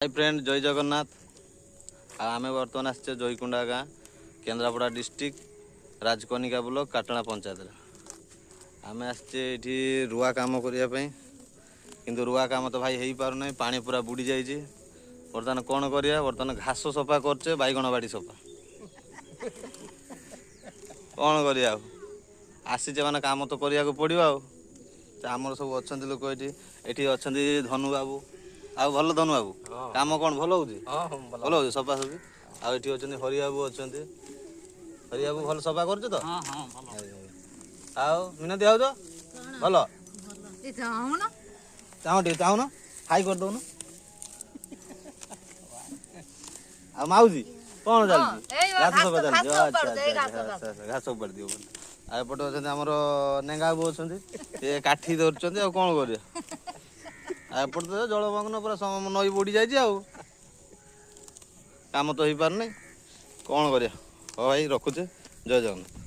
Hi friend जय जगन्नाथ। आम बर्तमान आसचे जयकुंडा गाँ केन्द्रापड़ा डिस्ट्रिक्ट राजकनिका ब्लॉक काटना पंचायत। आम आसचे रुआ काम करने किंतु रुआ काम तो भाई हो पार ना, पानी पूरा बुड़ी जाइए। बर्तमान कौन करिया, बर्तमान घास सफा करचे, बैगण बाड़ी सफा कौन करिया आसीचे माने काम तो करिया को पड़ियो। आमर सब अच्छा लोक ये अच्छा धनु बाबू आउ भल धनु बाबू काम कौन भल हो भल हो सफा सफी आउ ये अच्छा हरि बाबू अच्छा हरि बाबू भल सफा कर तो आउ मिनती आउ भल चाह टे चाहून हाई कर दौन आ माउजी कौन चलती घास सफा चलती घास उपाड़ दियो आपटे अच्छा आमर नेंगा बाबू अच्छा काठी धरते आ कौन कर एपटे तो जलमग्न पूरा नई बुड़ी जाइए काम तो हो पार नहीं कौन कर भाई रखुचे जय जगन्नाथ।